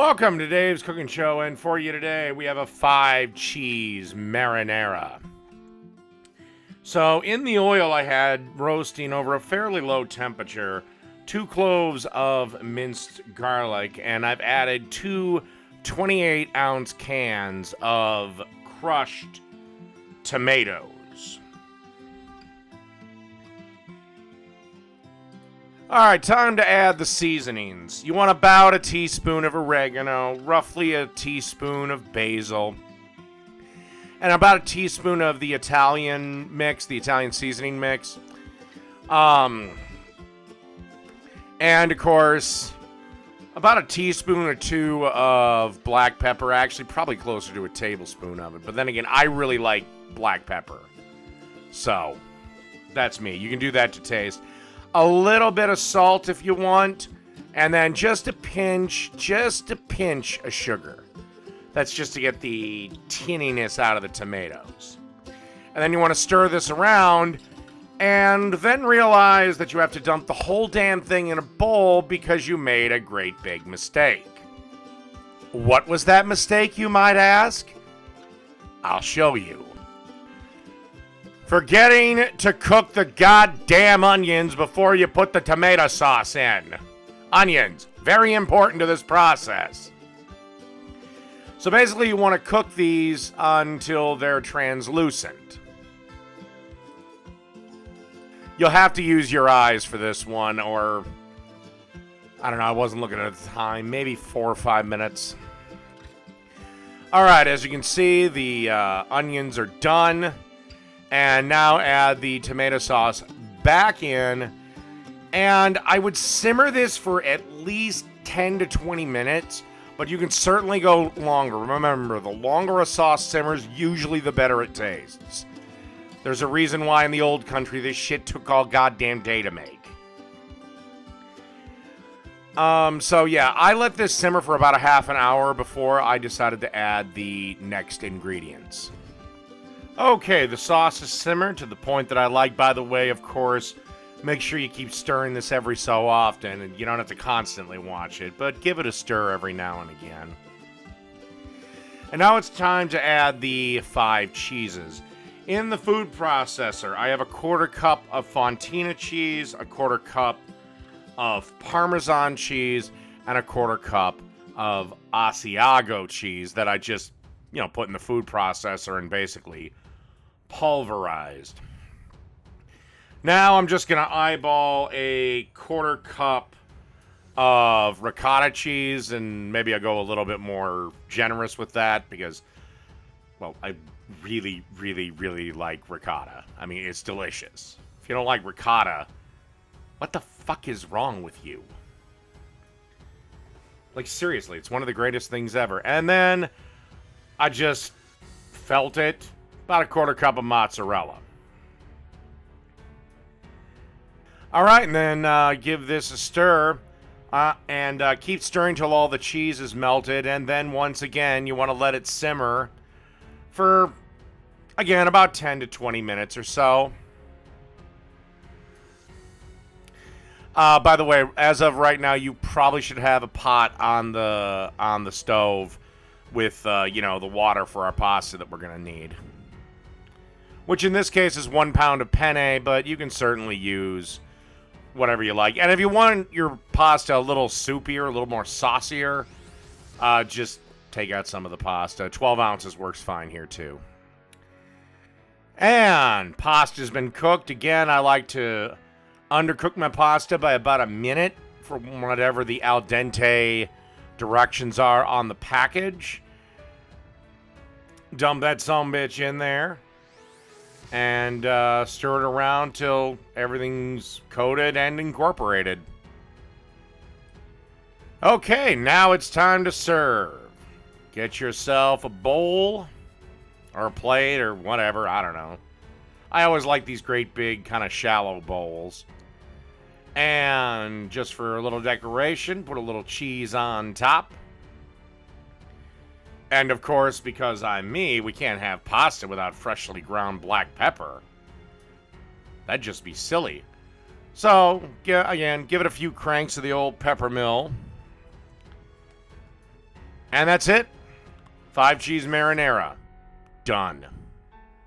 Welcome to Dave's Cooking Show, and for you today, we have a 5 cheese marinara. So, in the oil I had roasting over a fairly low temperature, 2 cloves of minced garlic, and I've added 2 28-ounce cans of crushed tomatoes. Alright, time to add the seasonings. You want about a teaspoon of oregano, roughly a teaspoon of basil, and about a teaspoon of the Italian mix, the Italian seasoning mix. And of course, about a teaspoon or 2 of black pepper, actually probably closer to a tablespoon of it. But then again, I really like black pepper. So, that's me. You can do that to taste. A little bit of salt if you want, and then just a pinch of sugar. That's just to get the tinniness out of the tomatoes. And then you want to stir this around, and then realize that you have to dump the whole damn thing in a bowl because you made a great big mistake. What was that mistake, you might ask? I'll show you. Forgetting to cook the goddamn onions before you put the tomato sauce in. Onions, very important to this process. So basically you want to cook these until they're translucent. You'll have to use your eyes for this one, or I don't know, I wasn't looking at the time, maybe 4 or 5 minutes. Alright, as you can see, the onions are done. And now add the tomato sauce back in. And I would simmer this for at least 10 to 20 minutes. But you can certainly go longer. Remember, the longer a sauce simmers, usually the better it tastes. There's a reason why in the old country this shit took all goddamn day to make. So yeah, I let this simmer for about a half an hour before I decided to add the next ingredients. Okay, the sauce is simmered to the point that I like. By the way, of course, make sure you keep stirring this every so often, and you don't have to constantly watch it, but give it a stir every now and again. And now it's time to add the 5 cheeses. In the food processor, I have a 1/4 cup of Fontina cheese, a 1/4 cup of Parmesan cheese, and a 1/4 cup of Asiago cheese that I just, put in the food processor and basically pulverized. Now I'm just going to eyeball a 1/4 cup of ricotta cheese, and maybe I'll go a little bit more generous with that because, well, I really, really, really like ricotta. I mean, it's delicious. If you don't like ricotta, what the fuck is wrong with you? Like, seriously, it's one of the greatest things ever. And then I just felt it. About a 1/4 cup of mozzarella. Alright, and then give this a stir. And keep stirring till all the cheese is melted. And then once again, you want to let it simmer for, again, about 10 to 20 minutes or so. By the way, as of right now, you probably should have a pot on the stove with, the water for our pasta that we're going to need. Which in this case is 1 pound of penne, but you can certainly use whatever you like. And if you want your pasta a little soupier, a little more saucier, just take out some of the pasta. 12 ounces works fine here too. And pasta's been cooked. Again, I like to undercook my pasta by about a minute for whatever the al dente directions are on the package. Dump that sumbitch in there. And stir it around till everything's coated and incorporated. Okay, now it's time to serve. Get yourself a bowl or a plate or whatever, I don't know. I always like these great big kind of shallow bowls. And just for a little decoration, put a little cheese on top. And of course, because I'm me, we can't have pasta without freshly ground black pepper. That'd just be silly. So, again, give it a few cranks of the old pepper mill. And that's it. 5 cheese marinara. Done.